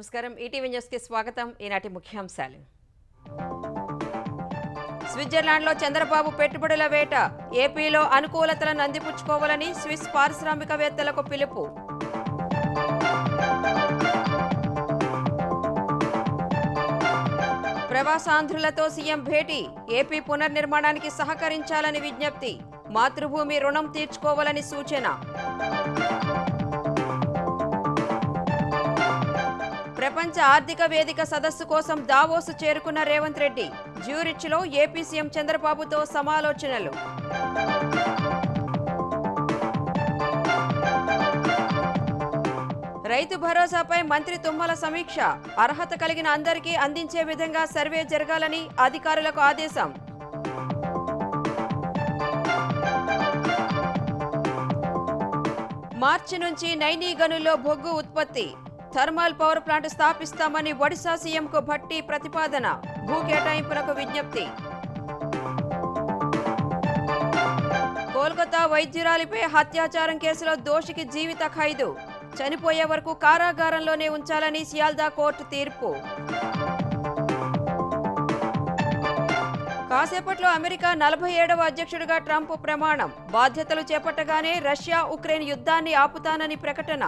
నమస్కారం. ఈటీవీ న్యూస్కి స్వాగతం. ఈనాటి ముఖ్యాంశాలు. స్విట్జర్లాండ్లో చంద్రబాబు పెట్టుబడుల వేట. ఏపీలో అనుకూలతలను అందిపుచ్చుకోవాలని స్విస్ పారిశ్రామికవేత్తలకు పిలుపు. ప్రవాసాంధ్రులతో సీఎం భేటీ. ఏపీ పునర్నిర్మాణానికి సహకరించాలని విజ్ఞప్తి. మాతృభూమి రుణం తీర్చుకోవాలని సూచన. ప్రపంచ ఆర్థిక వేదిక సదస్సు కోసం దావోస్ చేరుకున్న రేవంత్ రెడ్డి. జ్యూరిచ్లో ఏపీ సీఎం చంద్రబాబుతో సమాలోచనలు. రైతు భరోసాపై మంత్రి తుమ్మల సమీక్ష. అర్హత కలిగిన అందరికీ అందించే విధంగా సర్వే జరగాలని అధికారులకు ఆదేశం. మార్చి నుంచి నైనీ గనుల్లో బొగ్గు ఉత్పత్తి. థర్మల్ పవర్ ప్లాంట్ స్థాపిస్తామని ఒడిశా సీఎంకు భట్టి ప్రతిపాదన. భూ కేటాయింపులకు విజ్ఞప్తి. కోల్కతా వైద్యురాలిపై అత్యాచారం కేసులో దోషికి జీవిత ఖైదు. చనిపోయే వరకు కారాగారంలోనే ఉంచాలని సియాల్దా కోర్టు తీర్పు. కాసేపట్లో అమెరికా 47వ అధ్యక్షుడిగా ట్రంప్ ప్రమాణం. బాధ్యతలు చేపట్టగానే రష్యా ఉక్రెయిన్ యుద్ధాన్ని ఆపుతానని ప్రకటన.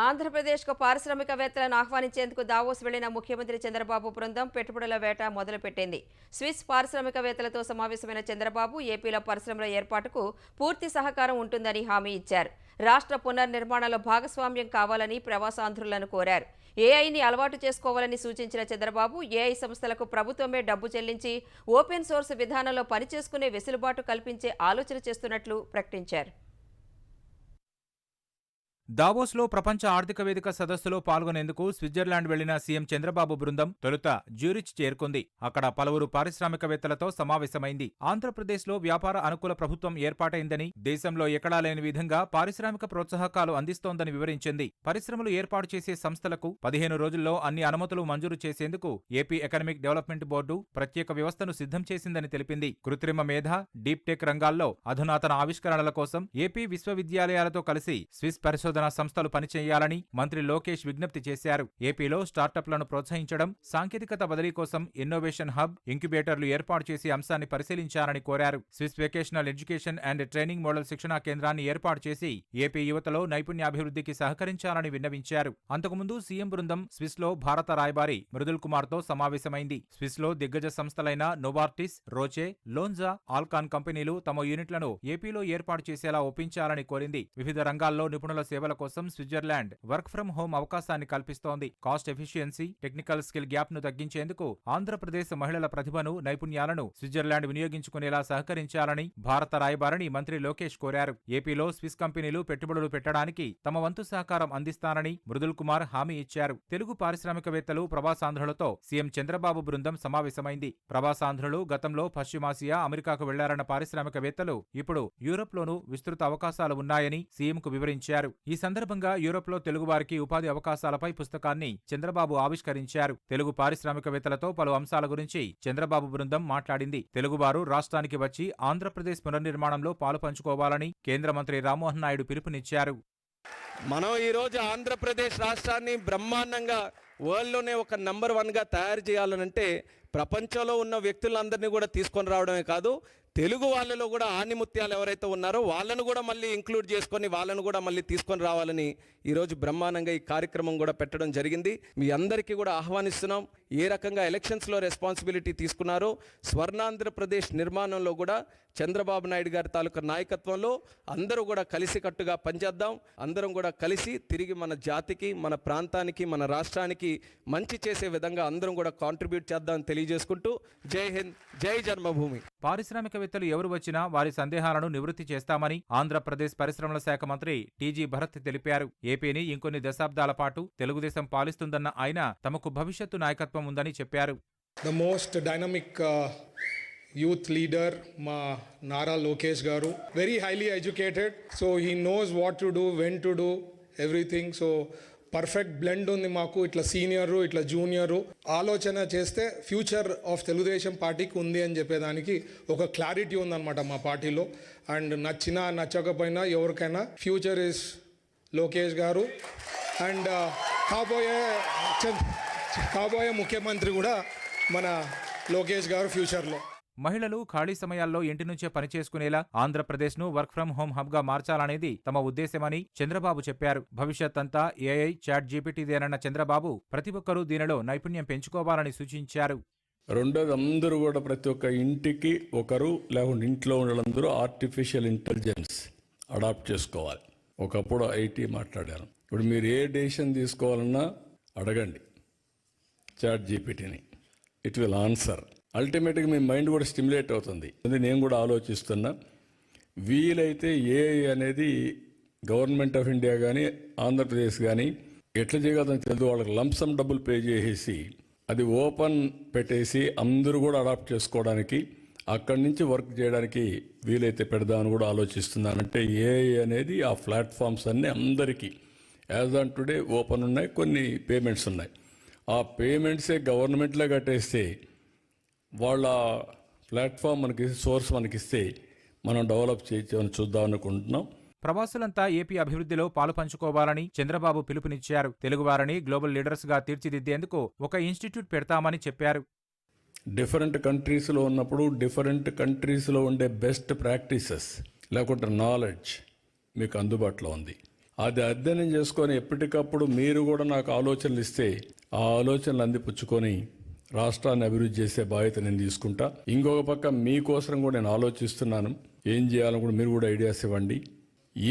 ఆంధ్రప్రదేశ్కు పారిశ్రామికవేత్తలను ఆహ్వానించేందుకు దావోస్ వెళ్లిన ముఖ్యమంత్రి చంద్రబాబు బృందం పెట్టుబడుల వేట మొదలుపెట్టింది. స్విస్ పారిశ్రామికవేత్తలతో సమావేశమైన చంద్రబాబు ఏపీలో పరిశ్రమల ఏర్పాటుకు పూర్తి సహకారం ఉంటుందని హామీ ఇచ్చారు. రాష్ట్ర పునర్నిర్మాణంలో భాగస్వామ్యం కావాలని ప్రవాసాంధ్రులను కోరారు. ఏఐని అలవాటు చేసుకోవాలని సూచించిన చంద్రబాబు ఏఐ సంస్థలకు ప్రభుత్వమే డబ్బు చెల్లించి ఓపెన్ సోర్స్ విధానంలో పనిచేసుకునే వెసులుబాటు కల్పించే ఆలోచన చేస్తున్నట్లు ప్రకటించారు. దావోస్లో ప్రపంచ ఆర్థిక వేదిక సదస్సులో పాల్గొనేందుకు స్విట్జర్లాండ్ వెళ్లిన సీఎం చంద్రబాబు బృందం తొలుత జ్యూరిచ్ చేరుకుంది. అక్కడ పలువురు పారిశ్రామికవేత్తలతో సమావేశమైంది. ఆంధ్రప్రదేశ్లో వ్యాపార అనుకూల ప్రభుత్వం ఏర్పాటైందని, దేశంలో ఎక్కడా లేని విధంగా పారిశ్రామిక ప్రోత్సాహకాలు అందిస్తోందని వివరించింది. పరిశ్రమలు ఏర్పాటు చేసే సంస్థలకు 15 రోజుల్లో అన్ని అనుమతులు మంజూరు చేసేందుకు ఏపీ ఎకనామిక్ డెవలప్మెంట్ బోర్డు ప్రత్యేక వ్యవస్థను సిద్ధం చేసిందని తెలిపింది. కృత్రిమ మేధ, డీప్ టెక్ రంగాల్లో అధునాతన ఆవిష్కరణల కోసం ఏపీ విశ్వవిద్యాలయాలతో కలిసి స్విస్ పరిశోధన సంస్థలు పనిచేయాలని మంత్రి లోకేష్ విజ్ఞప్తి చేశారు. ఏపీలో స్టార్టప్లను ప్రోత్సహించడం, సాంకేతికత బదిలీ కోసం ఇన్నోవేషన్ హబ్, ఇంక్యుబేటర్లు ఏర్పాటు చేసే అంశాన్ని పరిశీలించాలని కోరారు. Swiss vocational education and training model శిక్షణా కేంద్రాన్ని ఏర్పాటు చేసి ఏపీ యువతలో నైపుణ్యాభివృద్ధికి సహకరించాలని విన్నవించారు. అంతకుముందు సీఎం బృందం స్విస్లో భారత రాయబారి మృదుల్ కుమార్తో సమావేశమైంది. స్విస్లో దిగ్గజ సంస్థలైన నోవార్టిస్, రోచే, లోన్జా, ఆల్కాన్ కంపెనీలు తమ యూనిట్లను ఏపీలో ఏర్పాటు చేసేలా ఒప్పించాలని కోరింది. వివిధ రంగాల్లో నిపుణుల సేవల కోసం స్విట్జర్లాండ్ వర్క్ ఫ్రం హోం అవకాశాన్ని కల్పిస్తోంది. Cost efficiency, technical skill gap ను తగ్గించేందుకు ఆంధ్రప్రదేశ్ మహిళల ప్రతిభను, నైపుణ్యాలను స్విట్జర్లాండ్ వినియోగించుకునేలా సహకరించాలని భారత రాయబారిని మంత్రి లోకేష్ కోరారు. ఏపీలో స్విస్ కంపెనీలు పెట్టుబడులు పెట్టడానికి తమ వంతు సహకారం అందిస్తానని మృదుల్ కుమార్ హామీ ఇచ్చారు. తెలుగు పారిశ్రామికవేత్తలు, ప్రవాసాంధ్రులతో సీఎం చంద్రబాబు బృందం సమావేశమైంది. ప్రవాసాంధ్రులు గతంలో పశ్చిమాసియా, అమెరికాకు వెళ్లారన్న పారిశ్రామికవేత్తలు ఇప్పుడు యూరోప్లోనూ విస్తృత అవకాశాలు ఉన్నాయని సీఎంకు వివరించారు. ఈ సందర్భంగా యూరోప్లో తెలుగువారికి ఉపాధి అవకాశాలపై పుస్తకాన్ని చంద్రబాబు ఆవిష్కరించారు. తెలుగు పారిశ్రామికవేత్తలతో పలు అంశాల గురించి చంద్రబాబు బృందం మాట్లాడింది. తెలుగువారు రాష్ట్రానికి వచ్చి ఆంధ్రప్రదేశ్ పునర్నిర్మాణంలో పాలు పంచుకోవాలని కేంద్ర మంత్రి రామ్మోహన్ నాయుడు పిలుపునిచ్చారు. మనం ఈరోజు ఆంధ్రప్రదేశ్ రాష్ట్రాన్ని బ్రహ్మాండంగా వరల్డ్లోనే ఒక నంబర్ 1గా తయారు చేయాలనంటే ప్రపంచంలో ఉన్న వ్యక్తులందరినీ కూడా తీసుకొని రావడమే కాదు, తెలుగు వాళ్ళలో కూడా ఆణిముత్యాలు ఎవరైతే ఉన్నారో వాళ్ళను కూడా మళ్ళీ ఇంక్లూడ్ చేసుకొని వాళ్ళను కూడా మళ్ళీ తీసుకొని రావాలని ఈరోజు బ్రహ్మాండంగా ఈ కార్యక్రమం కూడా పెట్టడం జరిగింది. మీ అందరికీ కూడా ఆహ్వానిస్తున్నాం. ఏ రకంగా ఎలక్షన్స్లో రెస్పాన్సిబిలిటీ తీసుకున్నారో స్వర్ణాంధ్రప్రదేశ్ నిర్మాణంలో కూడా చంద్రబాబు నాయుడు గారి తాలూకా నాయకత్వంలో అందరూ కూడా కలిసికట్టుగా పనిచేద్దాం. అందరం కూడా కలిసి తిరిగి మన జాతికి, మన ప్రాంతానికి, మన రాష్ట్రానికి మంచి చేసే విధంగా అందరం కూడా కాంట్రిబ్యూట్ చేద్దామని తెలియజేసుకుంటూ జై హింద్, జై జన్మభూమి. పారిశ్రామికవేత్తలు ఎవరు వచ్చినా వారి సందేహాలను నివృత్తి చేస్తామని ఆంధ్రప్రదేశ్ పరిశ్రమల శాఖ మంత్రి టీజీ భరత్ తెలిపారు. ఏపీని ఇంకొన్ని దశాబ్దాల పాటు తెలుగుదేశం పాలిస్తుందన్న ఆయన తమకు భవిష్యత్తు నాయకత్వం ఉందని చెప్పారు. The most dynamic youth leader, ma Nara Lokesh garu, very highly educated, so he knows what to do, when to do, everything. So perfect blend ఉంది మాకు. ఇట్లా సీనియరు ఇట్లా జూనియరు ఆలోచన చేస్తే ఫ్యూచర్ ఆఫ్ తెలుగుదేశం పార్టీకి ఉంది అని చెప్పేదానికి ఒక క్లారిటీ ఉందన్నమాట మా పార్టీలో. అండ్ నచ్చినా నచ్చకపోయినా ఎవరికైనా ఫ్యూచర్ ఇస్ లోకేష్ గారు. అండ్ కాబోయే ముఖ్యమంత్రి కూడా మన లోకేష్ గారు ఫ్యూచర్లో. మహిళలు ఖాళీ సమయాల్లో ఇంటి నుంచే పనిచేసుకునేలా ఆంధ్రప్రదేశ్ను వర్క్ ఫ్రం హోం హబ్గా మార్చాలనేది తమ ఉద్దేశమని చంద్రబాబు చెప్పారు. భవిష్యత్ అంతా ఏఐ, చాట్ జీపీటీదేనన్న చంద్రబాబు ప్రతి ఒక్కరూ దీనిలో నైపుణ్యం పెంచుకోవాలని సూచించారు. రెండోది, అందరూ కూడా ప్రతి ఒక్క ఇంటికి ఒకరు లేకుంటే ఇంట్లో ఉండాలందరూ ఆర్టిఫిషియల్ ఇంటెలిజెన్స్ అడాప్ట్ చేసుకోవాలి. ఒకప్పుడు ఐటీ మాట్లాడారు, ఇప్పుడు మీరు ఏ డెసిషన్ తీసుకోవాలన్నా అడగండి చాట్ జీపీటీని, ఇట్ విల్ ఆన్సర్. అల్టిమేట్గా మీ మైండ్ కూడా స్టిమ్యులేట్ అవుతుంది. నేను కూడా ఆలోచిస్తున్నా, వీలైతే ఏఐ అనేది గవర్నమెంట్ ఆఫ్ ఇండియా కానీ ఆంధ్రప్రదేశ్ కానీ ఎట్లా చేయగలదని తెలియదు. వాళ్ళకి లంసమ్ డబ్బులు పే చేసేసి అది ఓపెన్ పెట్టేసి అందరూ కూడా అడాప్ట్ చేసుకోవడానికి, అక్కడి నుంచి వర్క్ చేయడానికి వీలైతే పెడదామని కూడా ఆలోచిస్తున్నాను. అంటే ఏఐ అనేది ఆ ప్లాట్ఫామ్స్ అన్నీ అందరికీ యాజ్ ఆన్ టుడే ఓపెన్ ఉన్నాయి, కొన్ని పేమెంట్స్ ఉన్నాయి. ఆ పేమెంట్సే గవర్నమెంట్లో కట్టేస్తే వాళ్ళ ప్లాట్ఫామ్ మనకి సోర్స్ మనకిస్తే మనం డెవలప్ చేయొచ్చని చూద్దాం అనుకుంటున్నాం. ప్రవాసులంతా ఏపీ అభివృద్ధిలో పాలు పంచుకోవాలని చంద్రబాబు పిలుపునిచ్చారు. తెలుగువారిని గ్లోబల్ లీడర్స్గా తీర్చిదిద్దేందుకు ఒక ఇన్స్టిట్యూట్ పెడతామని చెప్పారు. డిఫరెంట్ కంట్రీస్లో ఉన్నప్పుడు డిఫరెంట్ కంట్రీస్లో ఉండే బెస్ట్ ప్రాక్టీసెస్ లేకుంటే నాలెడ్జ్ మీకు అందుబాటులో ఉంది. అది అధ్యయనం చేసుకొని ఎప్పటికప్పుడు మీరు కూడా నాకు ఆలోచనలు ఇస్తే ఆ ఆలోచనలు అందిపుచ్చుకొని రాష్ట్రాన్ని అభివృద్ధి చేసే బాధ్యత నేను తీసుకుంటా. ఇంకొక పక్క మీకోసం కూడా నేను ఆలోచిస్తున్నాను, ఏం చేయాలని కూడా మీరు కూడా ఐడియాస్ ఇవ్వండి.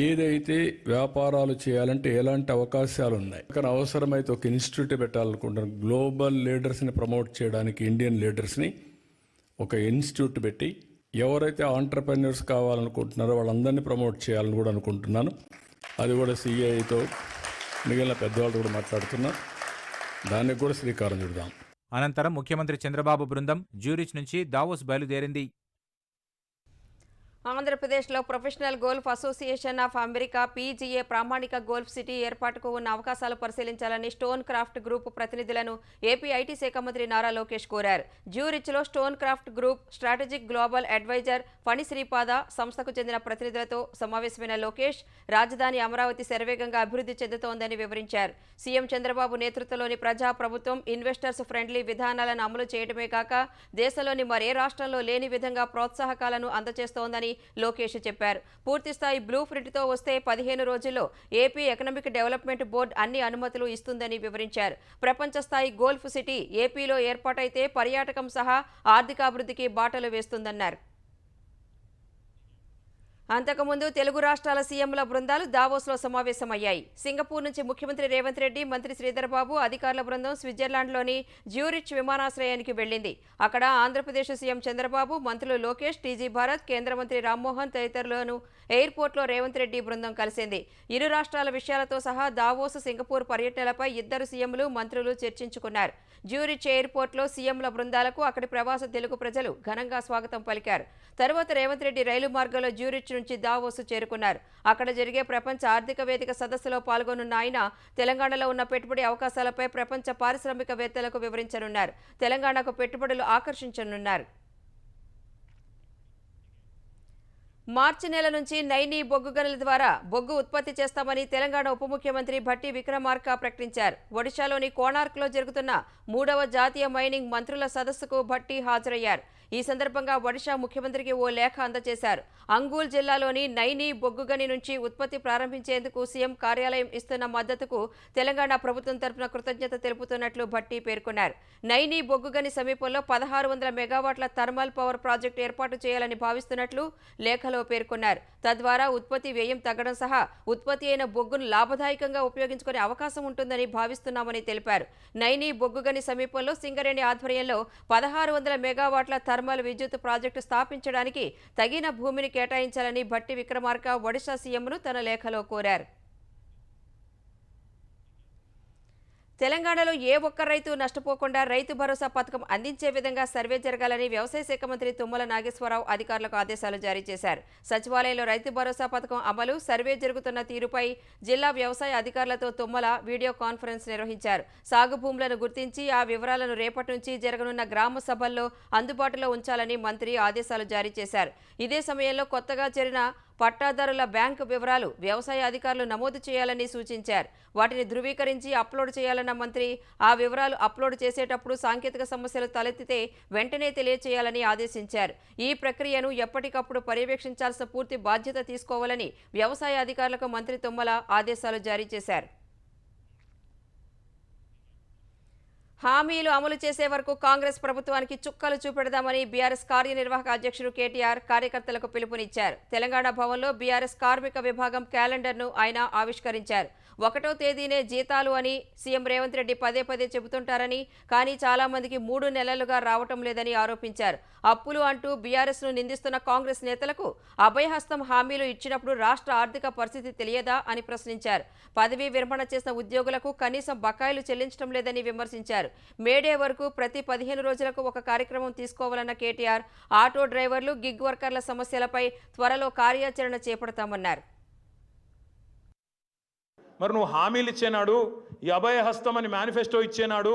ఏదైతే వ్యాపారాలు చేయాలంటే ఎలాంటి అవకాశాలు ఉన్నాయి, కానీ అవసరమైతే ఒక ఇన్స్టిట్యూట్ పెట్టాలనుకుంటున్నాను. గ్లోబల్ లీడర్స్ని ప్రమోట్ చేయడానికి ఇండియన్ లీడర్స్ని ఒక ఇన్స్టిట్యూట్ పెట్టి ఎవరైతే ఆంటర్ప్రెన్యూర్స్ కావాలనుకుంటున్నారో వాళ్ళందరినీ ప్రమోట్ చేయాలని కూడా అనుకుంటున్నాను. అది కూడా సిఐతో మిగిలిన పెద్దవాళ్ళు కూడా మాట్లాడుతున్నా, దానికి కూడా శ్రీకారం చుడదాం. అనంతరం ముఖ్యమంత్రి చంద్రబాబు బృందం జ్యూరిచ్ నుంచి దావోస్ బయలుదేరింది. ఆంధ్రప్రదేశ్లో professional golf association of America PGA ప్రామాణిక గోల్ఫ్ సిటీ ఏర్పాటుకు ఉన్న అవకాశాలు పరిశీలించాలని స్టోన్ క్రాఫ్ట్ గ్రూప్ ప్రతినిధులను ఏపీ ఐటీ శాఖ మంత్రి నారా లోకేష్ కోరారు. జ్యూరిచ్లో stone craft group strategic global advisor Phani Sripada సంస్థకు చెందిన ప్రతినిధులతో సమావేశమైన లోకేష్ రాజధాని అమరావతి శరవేగంగా అభివృద్ధి చెందుతోందని వివరించారు. సీఎం చంద్రబాబు నేతృత్వంలోని ప్రజా ప్రభుత్వం ఇన్వెస్టర్స్ ఫ్రెండ్లీ విధానాలను అమలు చేయడమే కాక దేశంలోని మరే రాష్ట్రంలో లేని విధంగా ప్రోత్సాహకాలను అందజేస్తోందని లోకేష్ చెప్పారు. పూర్తిస్థాయి బ్లూ ప్రింట్తో వస్తే 15 రోజుల్లో ఏపీ ఎకనామిక్ డెవలప్మెంట్ బోర్డు అన్ని అనుమతులు ఇస్తుందని వివరించారు. ప్రపంచ స్థాయి గోల్ఫ్ సిటీ ఏపీలో ఏర్పాటైతే పర్యాటకం సహా ఆర్థికాభివృద్ధికి బాటలు వేస్తుందన్నారు. అంతకుముందు తెలుగు రాష్ట్రాల సీఎంల బృందాలు దావోస్లో సమావేశమయ్యాయి. సింగపూర్ నుంచి ముఖ్యమంత్రి రేవంత్ రెడ్డి, మంత్రి శ్రీధర్ బాబు అధికారుల బృందం స్విట్జర్లాండ్లోని జ్యూరిచ్ విమానాశ్రయానికి వెళ్లింది. అక్కడ ఆంధ్రప్రదేశ్ సీఎం చంద్రబాబు, మంత్రులు లోకేష్, టీజీ భారత్, కేంద్ర మంత్రి రామ్మోహన్ తదితరులను ఎయిర్పోర్ట్లో రేవంత్ రెడ్డి బృందం కలిసింది. ఇరు రాష్ట్రాల విషయాలతో సహా దావోస్, సింగపూర్ పర్యటనలపై ఇద్దరు సీఎంలు, మంత్రులు చర్చించుకున్నారు. జ్యూరిచ్ ఎయిర్పోర్ట్లో సీఎంల బృందాలకు అక్కడి ప్రవాస తెలుగు ప్రజలు ఘనంగా స్వాగతం పలికారు. తరువాత రేవంత్ రెడ్డి రైలు మార్గంలో జ్యూరిచ్ నుంచి దావోస్ చేరుకున్నారు. అక్కడ జరిగే ప్రపంచ ఆర్థిక వేదిక సదస్సులో పాల్గొనున్న ఆయన తెలంగాణలో ఉన్న పెట్టుబడి అవకాశాలపై ప్రపంచ పారిశ్రామికవేత్తలకు వివరించనున్నారు. తెలంగాణకు పెట్టుబడులు ఆకర్షించనున్నారు. మార్చి నెల నుంచి నైనీ బొగ్గు గనుల ద్వారా బొగ్గు ఉత్పత్తి చేస్తామని తెలంగాణ ఉప ముఖ్యమంత్రి భట్టి విక్రమార్క ప్రకటించారు. ఒడిశాలోని కోణార్క్లో జరుగుతున్న 3వ జాతీయ మైనింగ్ మంత్రుల సదస్సుకు భట్టి హాజరయ్యారు. ఈ సందర్భంగా ఒడిశా ముఖ్యమంత్రికి ఓ లేఖ అందజేశారు. అంగూల్ జిల్లాలోని నైనీ బొగ్గు గని నుంచి ఉత్పత్తి ప్రారంభించేందుకు సీఎం కార్యాలయం ఇస్తున్న మద్దతుకు తెలంగాణ ప్రభుత్వం తరపున కృతజ్ఞత తెలుపుతున్నట్లు భట్టి పేర్కొన్నారు. నైనీ బొగ్గు గని సమీపంలో 1600 మెగావాట్ల థర్మల్ పవర్ ప్రాజెక్టు ఏర్పాటు చేయాలని భావిస్తున్నట్లు లేఖలో పేర్కొన్నారు. తద్వారా ఉత్పత్తి వ్యయం తగ్గడం సహా ఉత్పత్తి అయిన బొగ్గును లాభదాయకంగా ఉపయోగించుకునే అవకాశం ఉంటుందని భావిస్తున్నామని తెలిపారు. నైనీ బొగ్గు గని సమీపంలో సింగరేణి ఆధ్వర్యంలో 1600 మెగావాట్ల థర్మల్ విద్యుత్ ప్రాజెక్టు స్థాపించడానికి తగిన భూమిని కేటాయించాలని భట్టి విక్రమార్క ఒడిశా సీఎంను తన లేఖలో కోరారు. తెలంగాణలో ఏ ఒక్క రైతు నష్టపోకుండా రైతు భరోసా పథకం అందించే విధంగా సర్వే జరగాలని వ్యవసాయ శాఖ మంత్రి తుమ్మల నాగేశ్వరరావు అధికారులకు ఆదేశాలు జారీ చేశారు. సచివాలయంలో రైతు భరోసా పథకం అమలు, సర్వే జరుగుతున్న తీరుపై జిల్లా వ్యవసాయ అధికారులతో తుమ్మల వీడియో కాన్ఫరెన్స్ నిర్వహించారు. సాగు భూములను గుర్తించి ఆ వివరాలను రేపటి నుంచి జరగనున్న గ్రామ సభల్లో అందుబాటులో ఉంచాలని మంత్రి ఆదేశాలు జారీ చేశారు. ఇదే సమయంలో కొత్తగా చేరిన పట్టాదారుల బ్యాంకు వివరాలు వ్యవసాయ అధికారులు నమోదు చేయాలని సూచించారు. వాటిని ధృవీకరించి అప్లోడ్ చేయాలన్న మంత్రి ఆ వివరాలు అప్లోడ్ చేసేటప్పుడు సాంకేతిక సమస్యలు తలెత్తితే వెంటనే తెలియచేయాలని ఆదేశించారు. ఈ ప్రక్రియను ఎప్పటికప్పుడు పర్యవేక్షించాల్సిన పూర్తి బాధ్యత తీసుకోవాలని వ్యవసాయ అధికారులకు మంత్రి తుమ్మల ఆదేశాలు జారీ చేశారు. హామీలు అమలు చేసే వరకు కాంగ్రెస్ ప్రభుత్వానికి చుక్కలు చూపెడదామని బీఆర్ఎస్ కార్యనిర్వాహక అధ్యక్షుడు కేటీఆర్ కార్యకర్తలకు పిలుపునిచ్చారు. తెలంగాణ భవన్లో బీఆర్ఎస్ కార్మిక విభాగం క్యాలెండర్ను ఆయన ఆవిష్కరించారు. 1వ తేదీనే జీతాలు అని సీఎం రేవంత్ రెడ్డి పదే పదే చెబుతుంటారని, కానీ చాలా మందికి 3 నెలలుగా రావటం లేదని ఆరోపించారు. అప్పులు అంటూ బీఆర్ఎస్ను నిందిస్తున్న కాంగ్రెస్ నేతలకు అభయహస్తం హామీలు ఇచ్చినప్పుడు రాష్ట్ర ఆర్థిక పరిస్థితి తెలియదా అని ప్రశ్నించారు. పదవీ విరమణ చేసిన ఉద్యోగులకు కనీసం బకాయిలు చెల్లించడం లేదని విమర్శించారు. మేడే వరకు ప్రతి 15 రోజులకు ఒక కార్యక్రమం తీసుకోవాలన్న కేటీఆర్ ఆటో డ్రైవర్లు, గిగ్ వర్కర్ల సమస్యలపై త్వరలో కార్యాచరణ చేపడతామన్నారు. మరి నువ్వు హామీలు ఇచ్చేనాడు, ఈ అభయహస్తం అని మేనిఫెస్టో ఇచ్చేనాడు,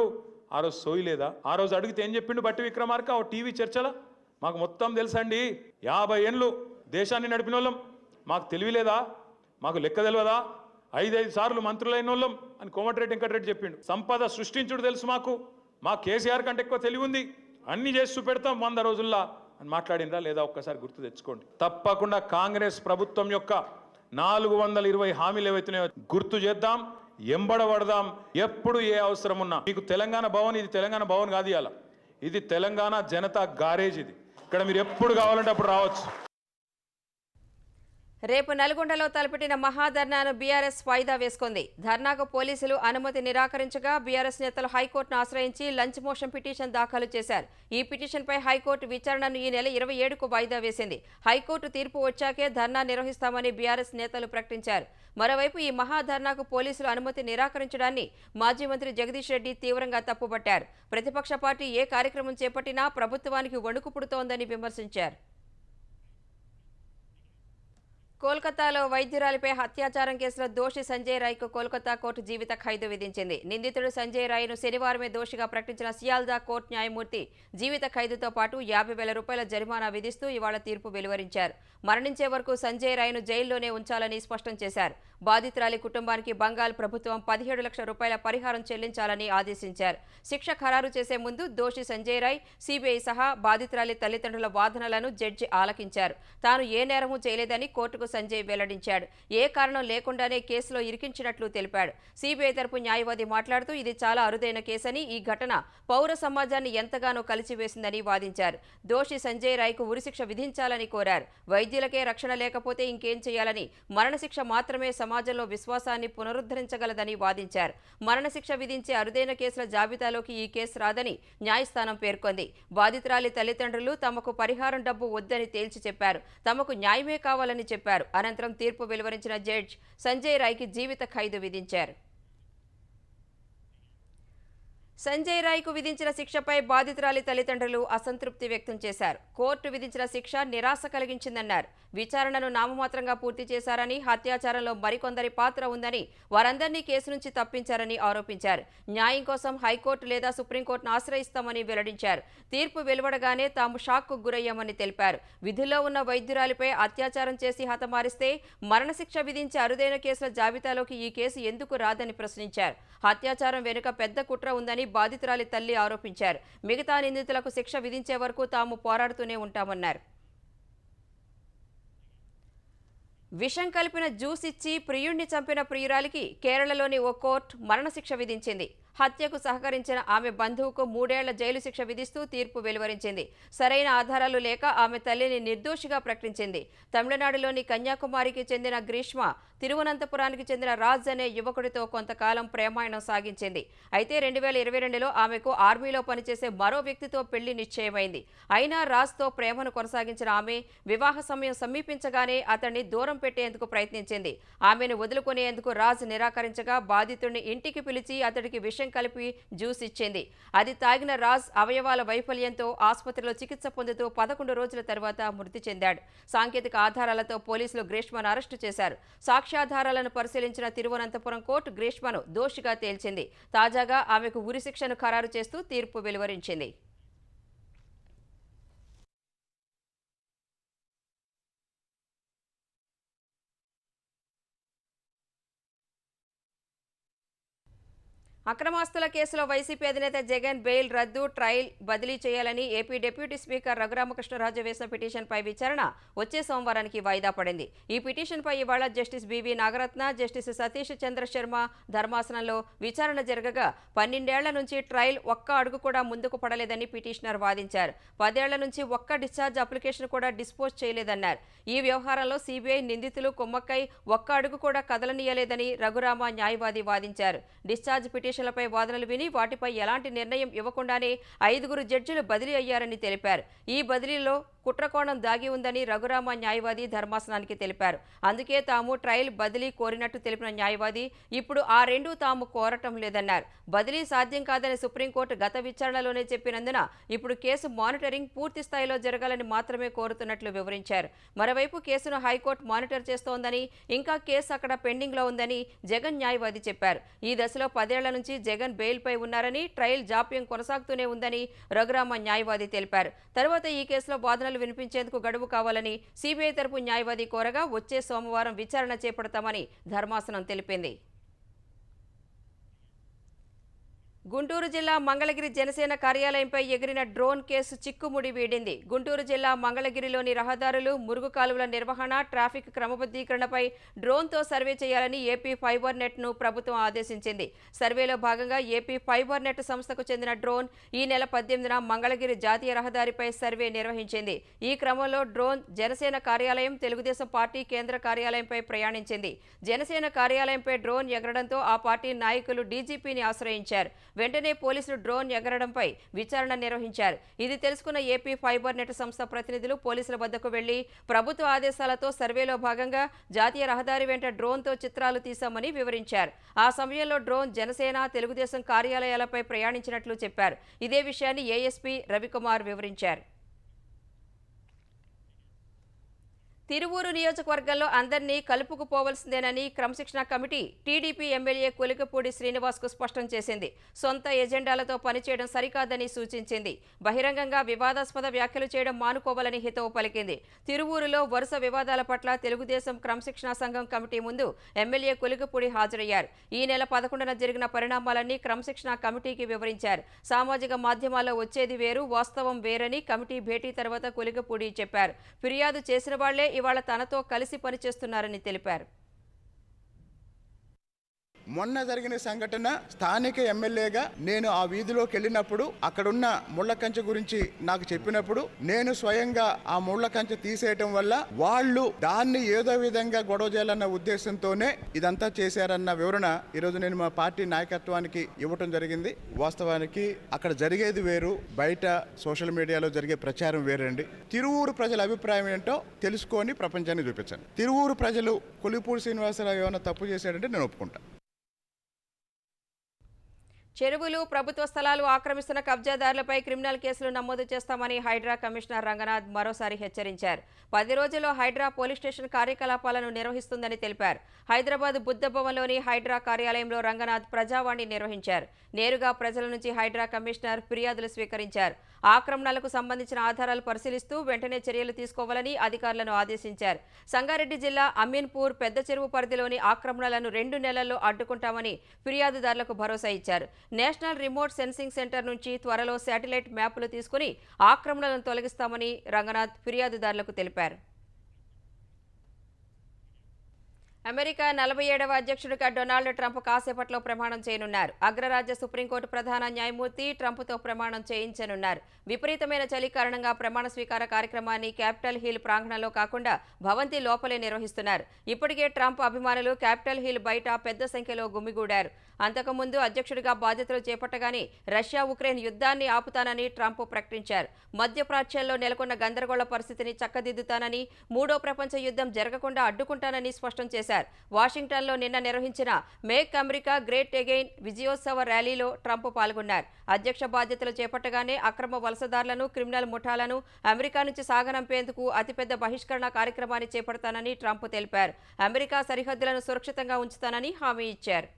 ఆ రోజు సోయలేదా? ఆ రోజు అడిగితే ఏం చెప్పిండు బట్టి విక్రమార్క ఓ టీవీ చర్చల? మాకు మొత్తం తెలుసండి, 50 ఏళ్ళు దేశాన్ని నడిపిన వాళ్ళం, మాకు తెలియలేదా, మాకు లెక్క తెలియదా, 5 సార్లు మంత్రులైన వాళ్ళం అని కోమటిరెడ్డి వెంకటరెడ్డి చెప్పిండు. సంపద సృష్టించుడు తెలుసు మా కేసీఆర్ కంటే ఎక్కువ తెలివి ఉంది, అన్ని చేసి చూపెడతాం 100 రోజుల్లో అని మాట్లాడినరా లేదా? ఒక్కసారి గుర్తు తెచ్చుకోండి. తప్పకుండా కాంగ్రెస్ ప్రభుత్వం యొక్క 420 హామీలు ఏవైతున్నాయో గుర్తు చేద్దాం, ఎంబడబడదాం. ఎప్పుడు ఏ అవసరం ఉన్నా మీకు తెలంగాణ భవన్, ఇది తెలంగాణ భవన్ కాదు, ఇవాళ ఇది తెలంగాణ జనతా గారేజ్. ఇది ఇక్కడ మీరు ఎప్పుడు కావాలంటే అప్పుడు రావచ్చు. రేపు నల్గొండలో తలపెట్టిన మహాధర్నాను బీఆర్ఎస్ వాయిదా వేసుకుంది. ధర్నాకు పోలీసులు అనుమతి నిరాకరించగా బీఆర్ఎస్ నేతలు హైకోర్టును ఆశ్రయించి లంచ్ మోషన్ పిటిషన్ దాఖలు చేశారు. ఈ పిటిషన్పై హైకోర్టు విచారణను ఈ నెల 27కు వాయిదా వేసింది. హైకోర్టు తీర్పు వచ్చాకే ధర్నా నిర్వహిస్తామని బీఆర్ఎస్ నేతలు ప్రకటించారు. మరోవైపు ఈ మహాధర్నాకు పోలీసులు అనుమతి నిరాకరించడాన్ని మాజీ మంత్రి జగదీష్ రెడ్డి తీవ్రంగా తప్పుపట్టారు. ప్రతిపక్ష పార్టీ ఏ కార్యక్రమం చేపట్టినా ప్రభుత్వానికి వణుకు పుడుతోందని విమర్శించారు. కోల్కతాలో వైద్యురాలిపై అత్యాచారం కేసులో దోషి సంజయ్ రాయ్కు కోల్కతా కోర్టు జీవిత ఖైదు విధించింది. నిందితుడు సంజయ్ రాయ్ను శనివారమే దోషిగా ప్రకటించిన సియాల్దా కోర్టు న్యాయమూర్తి జీవిత ఖైదుతో పాటు 50,000 రూపాయల జరిమానా విధిస్తూ ఇవాళ తీర్పు వెలువరించారు. మరణించే వరకు సంజయ్ రాయ్ను జైల్లోనే ఉంచాలని స్పష్టం చేశారు. బాధితురాలి కుటుంబానికి బంగాల్ ప్రభుత్వం 17 లక్షల రూపాయల పరిహారం చెల్లించాలని ఆదేశించారు. శిక్ష ఖరారు చేసే ముందు దోషి సంజయ్ రాయ్, సిబిఐ సహా బాధితురాలి తల్లిదండ్రుల వాదనలను జడ్జి ఆలకించారు. తాను ఏ నేరమూ చేయలేదని కోర్టుకు సంజయ్ వెల్లడించాడు. ఏ కారణం లేకుండానే కేసులో ఇరికించినట్లు తెలిపాడు. సిబిఐ తరపు న్యాయవాది మాట్లాడుతూ ఇది చాలా అరుదైన కేసని, ఈ ఘటన పౌర సమాజాన్ని ఎంతగానో కలిచివేసిందని వాదించారు. దోషి సంజయ్ రాయ్కు ఉరిశిక్ష విధించాలని కోరారు. వైద్యులకే రక్షణ లేకపోతే ఇంకేం చేయాలని, మరణశిక్ష మాత్రమే సమాజంలో విశ్వాసాన్ని పునరుద్ధరించగలదని వాదించారు. మరణశిక్ష విధించే అరుదైన కేసుల జాబితాలోకి ఈ కేసు రాదని న్యాయస్థానం పేర్కొంది. బాధితురాలి తల్లిదండ్రులు తమకు పరిహారం డబ్బు వద్దని తేల్చి చెప్పారు. తమకు న్యాయమే కావాలని చెప్పారు. అనంతరం తీర్పు వెలువరించిన జడ్జి సంజయ్ రాయ్కి జీవిత ఖైదు విధించారు. సంజయ్ రాయ్కు విధించిన శిక్షపై బాధితురాలి తల్లిదండ్రులు అసంతృప్తి వ్యక్తం చేశారు. కోర్టు విధించిన శిక్ష నిరాశ కలిగించిందన్నారు. విచారణను నామమాత్రంగా పూర్తి చేశారని, అత్యాచారంలో మరికొందరి పాత్ర ఉందని, వారందరినీ కేసు నుంచి తప్పించారని ఆరోపించారు. న్యాయం కోసం హైకోర్టు లేదా సుప్రీంకోర్టును ఆశ్రయిస్తామని వెల్లడించారు. తీర్పు వెలువడగానే తాము షాక్కు గురయ్యామని తెలిపారు. విధుల్లో ఉన్న వైద్యురాలిపై అత్యాచారం చేసి హతమారిస్తే మరణశిక్ష విధించే అరుదైన కేసుల జాబితాలోకి ఈ కేసు ఎందుకు రాదని ప్రశ్నించారు. అత్యాచారం వెనుక పెద్ద కుట్ర ఉందని బాధితురాలి తల్లి ఆరోపించారు. మిగతా నిందితులకు శిక్ష విధించే వరకు తాము పోరాడుతూనే ఉంటామన్నారు. విషం కలిపిన జ్యూస్ ఇచ్చి ప్రియుణ్ణి చంపిన ప్రియురాలికి కేరళలోని ఓ కోర్టు మరణశిక్ష విధించింది. హత్యకు సహకరించిన ఆమె బంధువుకు 3 ఏళ్ల జైలు శిక్ష విధిస్తూ తీర్పు వెలువరించింది. సరైన ఆధారాలు లేక ఆమె తల్లిని నిర్దోషిగా ప్రకటించింది. తమిళనాడులోని కన్యాకుమారికి చెందిన గ్రీష్మ తిరువనంతపురానికి చెందిన రాజ్ అనే యువకుడితో కొంతకాలం ప్రేమాయణం సాగించింది. అయితే 2022లో ఆమెకు ఆర్మీలో పనిచేసే మరో వ్యక్తితో పెళ్లి నిశ్చయమైంది. అయినా రాజ్తో ప్రేమను కొనసాగించిన ఆమె వివాహ సమయం సమీపించగానే అతన్ని దూరం పెట్టేందుకు ప్రయత్నించింది. ఆమెను వదులుకునేందుకు రాజ్ నిరాకరించగా బాధితుడిని ఇంటికి పిలిచి అతడికి విషయం విషం కలిపి జ్యూస్ ఇచ్చింది. అది తాగిన రాజ్ అవయవాల వైఫల్యంతో ఆసుపత్రిలో చికిత్స పొందుతూ 11 రోజుల తర్వాత మృతి చెందాడు. సాంకేతిక ఆధారాలతో పోలీసులు గ్రీష్మను అరెస్టు చేశారు. సాక్ష్యాధారాలను పరిశీలించిన తిరువనంతపురం కోర్టు గ్రీష్మను దోషిగా తేల్చింది. తాజాగా ఆమెకు ఉరిశిక్షను ఖరారు చేస్తూ తీర్పు వెలువరించింది. అక్రమాస్తుల కేసులో వైసీపీ అధినేత జగన్ బెయిల్ రద్దు, ట్రయల్ బదిలీ చేయాలని ఏపీ డిప్యూటీ స్పీకర్ రఘురామకృష్ణరాజు వేసిన పిటిషన్పై విచారణ వచ్చే సోమవారానికి వాయిదా పడింది. ఈ పిటిషన్పై ఇవాళ justice B V Nagarathna, justice Satish Chandra Sharma ధర్మాసనంలో విచారణ జరగగా 12 ఏళ్ల నుంచి ట్రయల్ ఒక్క అడుగు కూడా ముందుకు పడలేదని పిటిషనర్ వాదించారు. 10 ఏళ్ల నుంచి ఒక్క డిశ్చార్జ్ అప్లికేషన్ కూడా డిస్పోజ్ చేయలేదన్నారు. ఈ వ్యవహారంలో సిబిఐ నిందితులు కుమ్మక్కై ఒక్క అడుగు కూడా కదలనీయలేదని రఘురామ న్యాయవాది వాదించారు. డిశ్చార్జ్ పిటిషన్లపై వాదనలు విని వాటిపై ఎలాంటి నిర్ణయం ఇవ్వకుండానే 5 జడ్జిలు బదిలీ అయ్యారని తెలిపారు. ఈ బదిలీలో కుట్రకోణం దాగి ఉందని రఘురామ న్యాయవాది ధర్మాసనానికి తెలిపారు. అందుకే తాము ట్రయల్ బదిలీ కోరినట్టు తెలిపిన న్యాయవాది ఇప్పుడు ఆ రెండూ తాము కోరటం లేదన్నారు. బదిలీ సాధ్యం కాదని సుప్రీంకోర్టు గత విచారణలోనే చెప్పినందున ఇప్పుడు కేసు మానిటరింగ్ పూర్తి స్థాయిలో జరగాలని మాత్రమే కోరుతున్నట్లు వివరించారు. మరోవైపు కేసును హైకోర్టు మానిటర్ చేస్తోందని, ఇంకా కేసు అక్కడ పెండింగ్లో ఉందని జగన్ న్యాయవాది చెప్పారు. ఈ దశలో 10 ఏళ్ల నుంచి జగన్ బెయిల్పై ఉన్నారని, ట్రయల్ జాప్యం కొనసాగుతూనే ఉందని రఘురామ న్యాయవాది తెలిపారు. తర్వాత ఈ కేసులో వాదనలు వినిపించేందుకు గడువు కావాలని సిబిఐ తరపు న్యాయవాది కోరగా వచ్చే సోమవారం విచారణ చేపడతామని ధర్మాసనం తెలిపింది. గుంటూరు జిల్లా మంగళగిరి జనసేన కార్యాలయంపై ఎగిరిన డ్రోన్ కేసు చిక్కుముడి వీడింది. గుంటూరు జిల్లా మంగళగిరిలోని రహదారులు, మురుగు కాలువల నిర్వహణ, ట్రాఫిక్ క్రమబద్ధీకరణపై డ్రోన్తో సర్వే చేయాలని ఏపీ ఫైబర్ నెట్ను ప్రభుత్వం ఆదేశించింది. సర్వేలో భాగంగా ఏపీ ఫైబర్ నెట్ సంస్థకు చెందిన డ్రోన్ ఈ నెల 18న మంగళగిరి జాతీయ రహదారిపై సర్వే నిర్వహించింది. ఈ క్రమంలో డ్రోన్ జనసేన కార్యాలయం, తెలుగుదేశం పార్టీ కేంద్ర కార్యాలయంపై ప్రయాణించింది. జనసేన కార్యాలయంపై డ్రోన్ ఎగరడంతో ఆ పార్టీ నాయకులు డీజీపీని ఆశ్రయించారు. వెంటనే పోలీసులు డ్రోన్ ఎగరడంపై విచారణ నిర్వహించారు. ఇది తెలుసుకున్న ఏపీ ఫైబర్ నెట్ సంస్థ ప్రతినిధులు పోలీసుల వద్దకు వెళ్లి ప్రభుత్వ ఆదేశాలతో సర్వేలో భాగంగా జాతీయ రహదారి వెంట డ్రోన్తో చిత్రాలు తీశామని వివరించారు. ఆ సమయంలో డ్రోన్ జనసేన, తెలుగుదేశం కార్యాలయాలపై ప్రయాణించినట్లు చెప్పారు. ఇదే విషయాన్ని ఏఎస్పీ రవికుమార్ వివరించారు. తిరువూరు నియోజకవర్గంలో అందరినీ కలుపుకుపోవలసిందేనని క్రమశిక్షణ కమిటీ టీడీపీ ఎమ్మెల్యే కొలికపూడి శ్రీనివాస్కు స్పష్టం చేసింది. సొంత ఎజెండాలతో పనిచేయడం సరికాదని సూచించింది. బహిరంగంగా వివాదాస్పద వ్యాఖ్యలు చేయడం మానుకోవాలని హితవు పలికింది. తిరువూరులో వరుస వివాదాల పట్ల తెలుగుదేశం క్రమశిక్షణ సంఘం కమిటీ ముందు ఎమ్మెల్యే కొలికపూడి హాజరయ్యారు. ఈ నెల 11న జరిగిన పరిణామాలన్నీ క్రమశిక్షణ కమిటీకి వివరించారు. సామాజిక మాధ్యమాల్లో వచ్చేది వేరు, వాస్తవం వేరని కమిటీ భేటీ తర్వాత కొలికపూడి చెప్పారు. ఫిర్యాదు చేసిన వాళ్లే ఇవాళ తనతో కలిసి పనిచేస్తున్నారని తెలిపారు. మొన్న జరిగిన సంఘటన స్థానిక ఎమ్మెల్యేగా నేను ఆ వీధిలోకి వెళ్ళినప్పుడు అక్కడున్న ముళ్ల కంచె గురించి నాకు చెప్పినప్పుడు నేను స్వయంగా ఆ ముళ్ల కంచె తీసేయటం వల్ల వాళ్ళు దాన్ని ఏదో విధంగా గొడవ చేయాలన్న ఉద్దేశంతోనే ఇదంతా చేశారన్న వివరణ ఈరోజు నేను మా పార్టీ నాయకత్వానికి ఇవ్వటం జరిగింది. వాస్తవానికి అక్కడ జరిగేది వేరు, బయట సోషల్ మీడియాలో జరిగే ప్రచారం వేరండి. తిరువూరు ప్రజల అభిప్రాయం ఏంటో తెలుసుకొని ప్రపంచాన్ని చూపించండి. తిరువూరు ప్రజలు కొలిపూడి శ్రీనివాసరావు ఏమైనా తప్పు చేశాడంటే నేను ఒప్పుకుంటాను. చెరువులు, ప్రభుత్వ స్థలాలు ఆక్రమిస్తున్న కబ్జాదారులపై క్రిమినల్ కేసులు నమోదు చేస్తామని హైడ్రా కమిషనర్ రంగనాథ్ మరోసారి హెచ్చరించారు. 10 రోజుల్లో హైడ్రా పోలీస్ స్టేషన్ కార్యకలాపాలను నిర్వహిస్తుందని తెలిపారు. హైదరాబాద్ బుద్ధభవన్లోని హైడ్రా కార్యాలయంలో రంగనాథ్ ప్రజావాణి నిర్వహించారు. నేరుగా ప్రజల నుంచి హైడ్రా కమిషనర్ ఫిర్యాదులు స్వీకరించారు. ఆక్రమణలకు సంబంధించిన ఆధారాలు పరిశీలిస్తూ వెంటనే చర్యలు తీసుకోవాలని అధికారులను ఆదేశించారు. సంగారెడ్డి జిల్లా అమీన్పూర్ పెద్ద చెరువు పరిధిలోని ఆక్రమణలను 2 నెలల్లో అడ్డుకుంటామని ఫిర్యాదుదారులకు భరోసా ఇచ్చారు. నేషనల్ రిమోట్ సెన్సింగ్ సెంటర్ నుంచి త్వరలో శాటిలైట్ మ్యాపులు తీసుకుని ఆక్రమణలను తొలగిస్తామని రంగనాథ్ ఫిర్యాదుదారులకు తెలిపారు. అమెరికా 47వ అధ్యక్షుడిగా డొనాల్డ్ ట్రంప్ కాసేపట్లో ప్రమాణం చేయనున్నారు. అగ్రరాజ్య సుప్రీంకోర్టు ప్రధాన న్యాయమూర్తి ట్రంప్తో ప్రమాణం చేయించనున్నారు. విపరీతమైన చలి కారణంగా ప్రమాణ స్వీకార కార్యక్రమాన్ని క్యాపిటల్ హిల్ ప్రాంగణంలో కాకుండా భవంతి లోపలే నిర్వహిస్తున్నారు. ఇప్పటికే ట్రంప్ అభిమానులు క్యాపిటల్ హిల్ బయట పెద్ద సంఖ్యలో గుమిగూడారు. అంతకుముందు అధ్యక్షుడిగా బాధ్యతలు చేపట్టగానే రష్యా ఉక్రెయిన్ యుద్ధాన్ని ఆపుతానని ట్రంప్ ప్రకటించారు. మధ్యప్రాచ్యంలో నెలకొన్న గందరగోళ పరిస్థితిని చక్కదిద్దుతానని, 3వ ప్రపంచ యుద్ధం జరగకుండా అడ్డుకుంటానని స్పష్టం చేశారు. చేశారు. వాషింగ్టన్లో నిన్న నిర్వహించిన మేక్ అమెరికా గ్రేట్ అగైన్ విజయోత్సవ ర్యాలీలో ట్రంప్ పాల్గొన్నారు. అధ్యక్ష బాధ్యతలు చేపట్టగానే అక్రమ వలసదారులను, క్రిమినల్ ముఠాలను అమెరికా నుంచి సాగనంపేందుకు అతిపెద్ద బహిష్కరణ కార్యక్రమాన్ని చేపడతానని ట్రంప్ తెలిపారు. అమెరికా సరిహద్దులను సురక్షితంగా ఉంచుతానని హామీ ఇచ్చారు.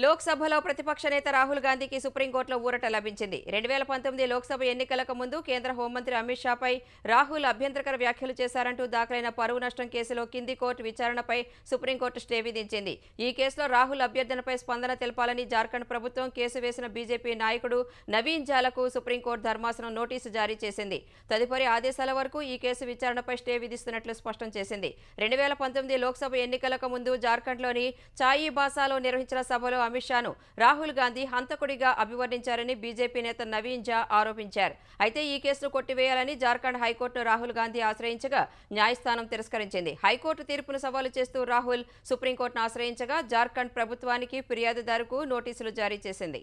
లోక్సభలో ప్రతిపక్ష నేత రాహుల్ గాంధీకి సుప్రీంకోర్టులో ఊరట లభించింది. 2019 లోక్సభ ఎన్నికలకు ముందు కేంద్ర హోంమంత్రి అమిత్ షాపై రాహుల్ అభ్యంతరకర వ్యాఖ్యలు చేశారంటూ దాఖలైన పరువు నష్టం కేసులో కింది కోర్టు విచారణపై సుప్రీంకోర్టు స్టే విధించింది. ఈ కేసులో రాహుల్ అభ్యర్థనపై స్పందన తెలపాలని జార్ఖండ్ ప్రభుత్వం, కేసు వేసిన బీజేపీ నాయకుడు నవీన్ జాలకు సుప్రీంకోర్టు ధర్మాసనం నోటీసు జారీ చేసింది. తదుపరి ఆదేశాల వరకు ఈ కేసు విచారణపై స్టే విధిస్తున్నట్లు స్పష్టం చేసింది. 2019 లోక్సభ ఎన్నికలకు ముందు జార్ఖండ్లోని చాయిబాసాలో నిర్వహించిన సభలో అమిత్ షాను రాహుల్ గాంధీ హంతకుడిగా అభివర్ణించారని బీజేపీ నేత నవీన్ జా ఆరోపించారు. అయితే ఈ కేసును కొట్టివేయాలని జార్ఖండ్ హైకోర్టును రాహుల్ గాంధీ ఆశ్రయించగా న్యాయస్థానం తిరస్కరించింది. హైకోర్టు తీర్పును సవాలు చేస్తూ రాహుల్ సుప్రీంకోర్టును ఆశ్రయించగా జార్ఖండ్ ప్రభుత్వానికి, ఫిర్యాదుదారుకు నోటీసులు జారీ చేసింది.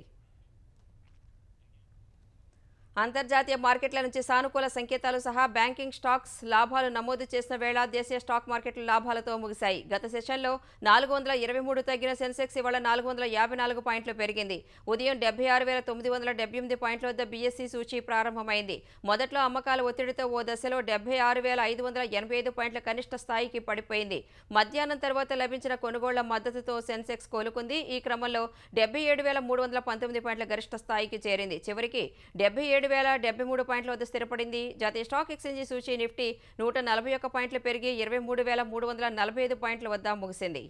అంతర్జాతీయ మార్కెట్ల నుంచి సానుకూల సంకేతాలు సహా బ్యాంకింగ్ స్టాక్స్ లాభాలు నమోదు చేసిన వేళ దేశీయ స్టాక్ మార్కెట్లు లాభాలతో ముగిశాయి. గత సెషన్లో 423 తగ్గిన సెన్సెక్స్ ఇవాళ 454 పాయింట్లు పెరిగింది. ఉదయం 76,978 పాయింట్ల వద్ద బీఎస్సీ సూచీ ప్రారంభమైంది. మొదట్లో అమ్మకాల ఒత్తిడితో ఓ దశలో 76,585 పాయింట్ల కనిష్ట స్థాయికి పడిపోయింది. మధ్యాహ్నం తర్వాత లభించిన కొనుగోళ్ల మద్దతుతో సెన్సెక్స్ కోలుకుంది. ఈ క్రమంలో 77,319 పాయింట్ల గరిష్ట స్థాయికి చేరింది. చివరికి 77,073 పాయింట్ల వద్ద స్థిరపడింది. జాతీయ స్టాక్ ఎక్స్చేంజి సూచీ నిఫ్టీ 141 పాయింట్లు పెరిగి 23,345 పాయింట్ల వద్ద ముగిసింది.